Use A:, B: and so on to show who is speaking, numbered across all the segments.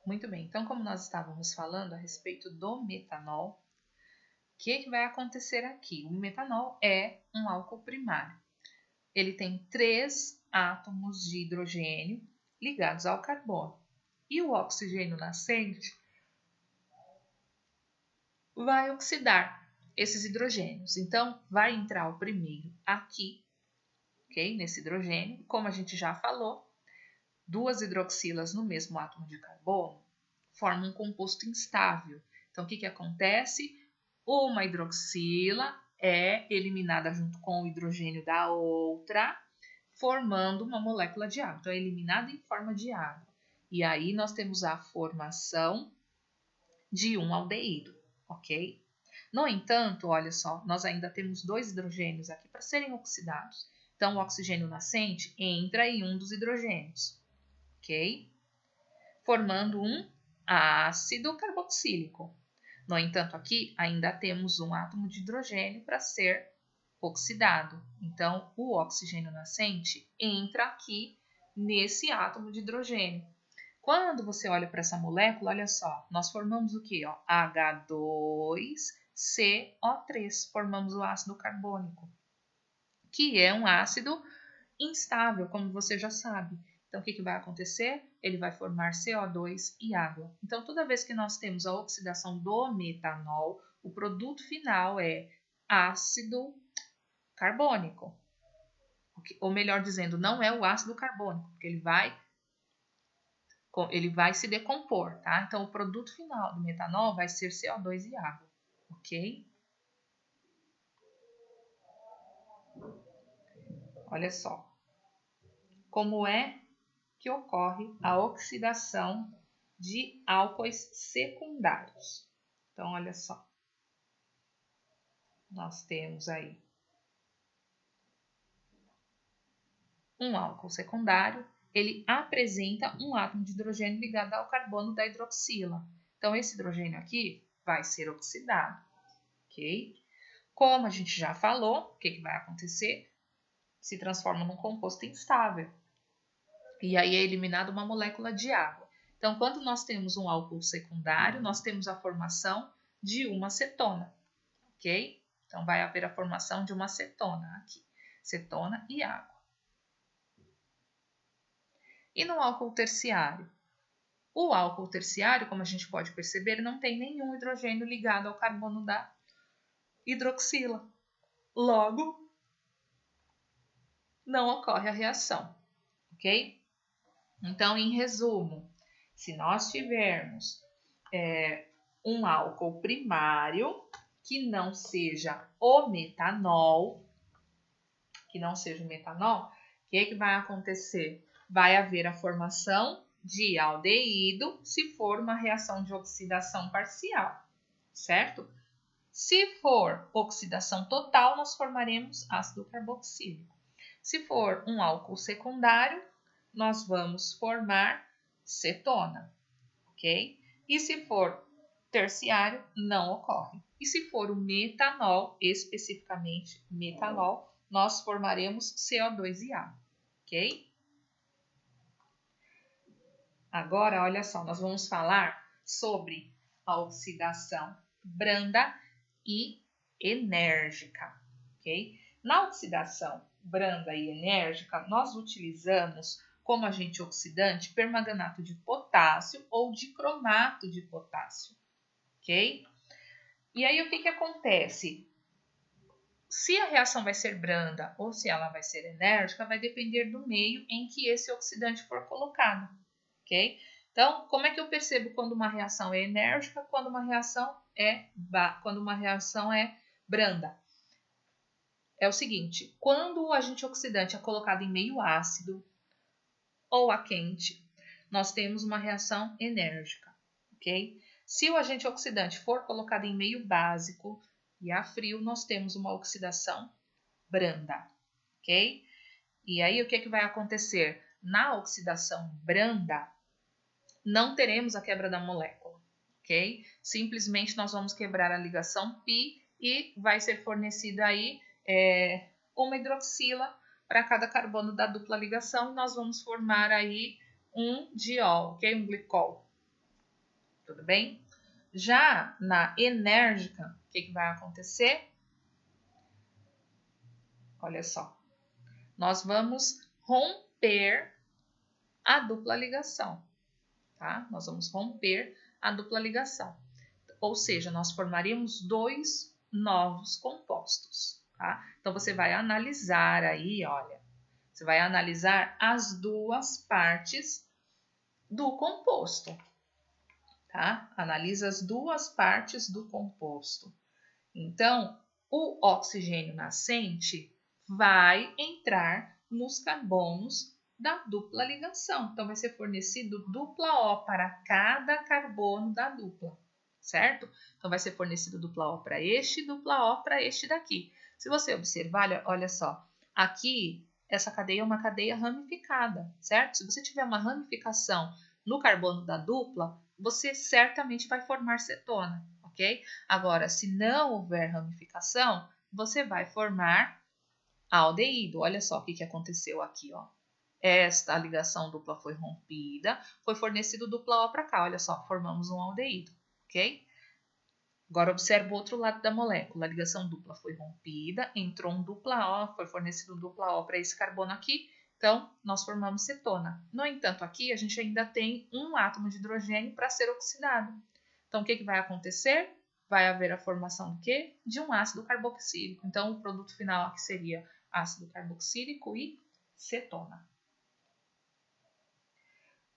A: Muito bem, então como nós estávamos falando a respeito do metanol, o que vai acontecer aqui? O metanol é um álcool primário. Ele tem 3 átomos de hidrogênio ligados ao carbono. E o oxigênio nascente vai oxidar esses hidrogênios. Então, vai entrar o primeiro aqui, ok? Nesse hidrogênio. Como a gente já falou, 2 hidroxilas no mesmo átomo de carbono formam um composto instável. Então, o que acontece? Uma hidroxila é eliminada junto com o hidrogênio da outra, formando uma molécula de água. Então, é eliminada em forma de água. E aí, nós temos a formação de um aldeído, ok? No entanto, olha só, nós ainda temos 2 hidrogênios aqui para serem oxidados. Então, o oxigênio nascente entra em um dos hidrogênios, ok? Formando um ácido carboxílico. No entanto, aqui ainda temos um átomo de hidrogênio para ser oxidado. Então, o oxigênio nascente entra aqui nesse átomo de hidrogênio. Quando você olha para essa molécula, olha só, nós formamos o que? H2CO3, formamos o ácido carbônico, que é um ácido instável, como você já sabe. Então, o que vai acontecer? Ele vai formar CO2 e água. Então, toda vez que nós temos a oxidação do metanol, o produto final é ácido carbônico. Ou melhor dizendo, não é o ácido carbônico, porque ele vai se decompor, tá? Então, o produto final do metanol vai ser CO2 e água, ok? Olha só. Como é que ocorre a oxidação de álcoois secundários? Então, olha só. Nós temos aí um álcool secundário, ele apresenta um átomo de hidrogênio ligado ao carbono da hidroxila. Então, esse hidrogênio aqui vai ser oxidado, ok? Como a gente já falou, o que vai acontecer? Se transforma num composto instável. E aí é eliminada uma molécula de água. Então, quando nós temos um álcool secundário, nós temos a formação de uma cetona, ok? Então, vai haver a formação de uma cetona aqui. Cetona e água. E no álcool terciário? O álcool terciário, como a gente pode perceber, não tem nenhum hidrogênio ligado ao carbono da hidroxila. Logo, não ocorre a reação, ok? Então, em resumo, se nós tivermos um álcool primário que não seja o metanol, o que vai acontecer? Vai haver a formação de aldeído se for uma reação de oxidação parcial, certo? Se for oxidação total, nós formaremos ácido carboxílico. Se for um álcool secundário, nós vamos formar cetona, ok? E se for terciário, não ocorre. E se for o metanol, especificamente metanol, nós formaremos CO2 e água, ok? Agora, olha só, nós vamos falar sobre a oxidação branda e enérgica, ok? Na oxidação branda e enérgica, nós utilizamos como agente oxidante permanganato de potássio ou de cromato de potássio, ok? E aí, o que acontece? Se a reação vai ser branda ou se ela vai ser enérgica, vai depender do meio em que esse oxidante for colocado, ok? Então, como é que eu percebo quando uma reação é enérgica, quando uma reação é branda? É o seguinte, quando o agente oxidante é colocado em meio ácido ou a quente, nós temos uma reação enérgica, ok? Se o agente oxidante for colocado em meio básico e a frio, nós temos uma oxidação branda, ok? E aí, o que vai acontecer? Na oxidação branda, não teremos a quebra da molécula, ok? Simplesmente nós vamos quebrar a ligação π e vai ser fornecida aí uma hidroxila para cada carbono da dupla ligação e nós vamos formar aí um diol, ok? Um glicol. tudo bem? Já na enérgica, o que vai acontecer? Olha só, nós vamos romper a dupla ligação, tá? Nós vamos romper a dupla ligação. Ou seja, nós formaríamos dois novos compostos, tá? Então, você vai analisar aí, olha, você vai analisar as duas partes do composto, tá? Analisa as duas partes do composto. Então, o oxigênio nascente vai entrar nos carbonos da dupla ligação. Então, vai ser fornecido dupla O para cada carbono da dupla, certo? Então, vai ser fornecido dupla O para este e dupla O para este daqui. Se você observar, olha só, aqui essa cadeia é uma cadeia ramificada, certo? Se você tiver uma ramificação no carbono da dupla, você certamente vai formar cetona, ok? Agora, se não houver ramificação, você vai formar aldeído. Olha só o que aconteceu aqui, ó. Esta ligação dupla foi rompida, foi fornecido dupla O para cá. Olha só, formamos um aldeído, ok? Agora, observa o outro lado da molécula. A ligação dupla foi rompida, entrou um dupla O, foi fornecido dupla O para esse carbono aqui. Então, nós formamos cetona. No entanto, aqui a gente ainda tem um átomo de hidrogênio para ser oxidado. Então, o que vai acontecer? Vai haver a formação do quê? De um ácido carboxílico. Então, o produto final aqui seria ácido carboxílico e cetona.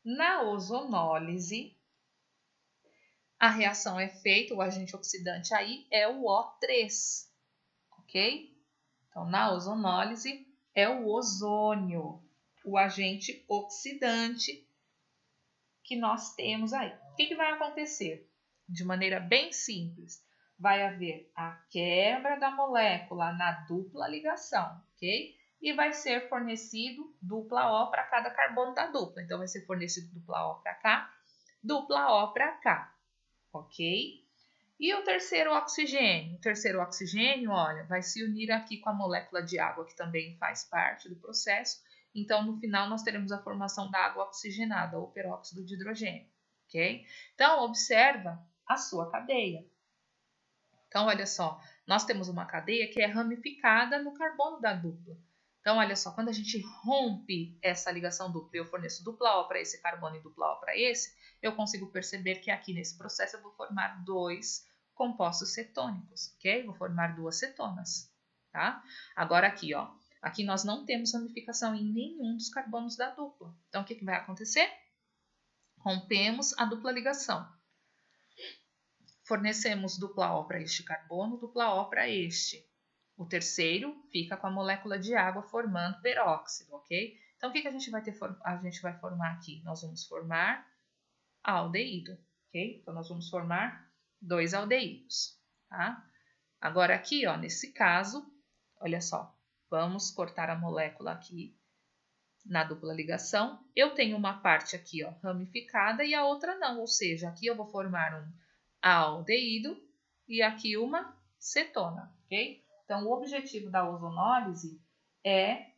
A: Na ozonólise, a reação é feita, o agente oxidante aí é o O3, ok? Então, na ozonólise, é o ozônio, o agente oxidante que nós temos aí. O que vai acontecer? De maneira bem simples, vai haver a quebra da molécula na dupla ligação, ok? E vai ser fornecido dupla O para cada carbono da dupla. Então, vai ser fornecido dupla O para cá, dupla O para cá, ok? E o terceiro oxigênio? O terceiro oxigênio, olha, vai se unir aqui com a molécula de água, que também faz parte do processo. Então, no final, nós teremos a formação da água oxigenada, ou peróxido de hidrogênio, ok? Então, observa a sua cadeia. Então, olha só, nós temos uma cadeia que é ramificada no carbono da dupla. Então, olha só, quando a gente rompe essa ligação dupla e eu forneço dupla O para esse carbono e dupla O para esse, eu consigo perceber que aqui nesse processo eu vou formar dois compostos cetônicos, ok? Vou formar duas cetonas, tá? Agora aqui, ó, aqui nós não temos ramificação em nenhum dos carbonos da dupla. Então, o que vai acontecer? Rompemos a dupla ligação. Fornecemos dupla O para este carbono, dupla O para este. O terceiro fica com a molécula de água formando peróxido, ok? Então, o que a gente vai ter? A gente vai formar aqui? Nós vamos formar aldeído, ok? Então, nós vamos formar dois aldeídos, tá? Agora, aqui, ó, nesse caso, olha só, vamos cortar a molécula aqui na dupla ligação. Eu tenho uma parte aqui, ó, ramificada e a outra não, ou seja, aqui eu vou formar um aldeído e aqui uma cetona, ok? Então, o objetivo da ozonólise é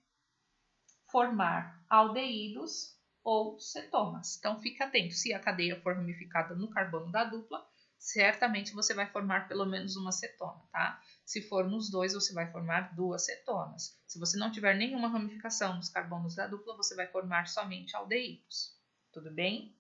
A: formar aldeídos ou cetonas. Então, fique atento, se a cadeia for ramificada no carbono da dupla, certamente você vai formar pelo menos uma cetona, tá? Se for nos dois, você vai formar duas cetonas. Se você não tiver nenhuma ramificação nos carbonos da dupla, você vai formar somente aldeídos. Tudo bem?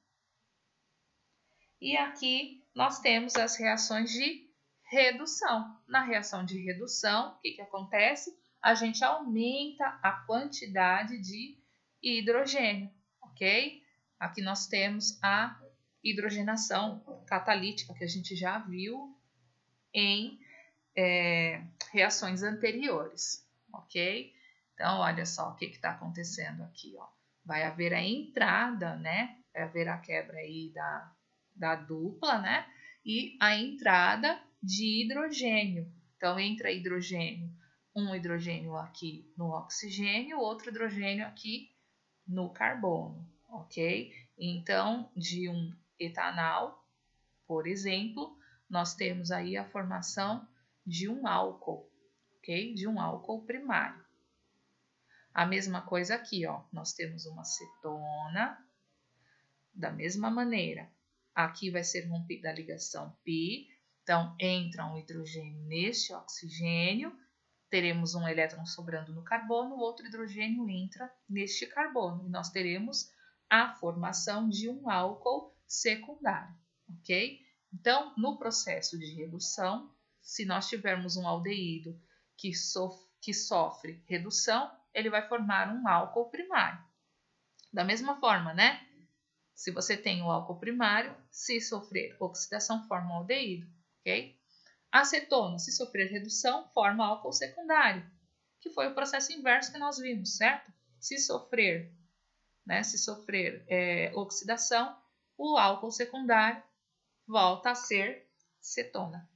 A: E aqui nós temos as reações de redução. Na reação de redução, o que acontece? A gente aumenta a quantidade de hidrogênio, ok? Aqui nós temos a hidrogenação catalítica, que a gente já viu em reações anteriores, ok? Então, olha só o que está acontecendo aqui, ó. Vai haver a entrada, né? Vai haver a quebra aí da dupla, né? E a entrada de hidrogênio. Então, entra hidrogênio, um hidrogênio aqui no oxigênio, outro hidrogênio aqui no carbono, ok? Então, de um etanal, por exemplo, nós temos aí a formação de um álcool, ok? De um álcool primário. A mesma coisa aqui, ó, nós temos uma cetona, da mesma maneira. aqui vai ser rompida a ligação π, então entra um hidrogênio neste oxigênio, teremos um elétron sobrando no carbono, o outro hidrogênio entra neste carbono, e nós teremos a formação de um álcool secundário, ok? Então, no processo de redução, se nós tivermos um aldeído que sofre redução, ele vai formar um álcool primário. Da mesma forma, né? Se você tem o álcool primário, se sofrer oxidação, forma um aldeído, ok? Acetona, se sofrer redução, forma álcool secundário, que foi o processo inverso que nós vimos, certo? Se sofrer oxidação, o álcool secundário volta a ser cetona.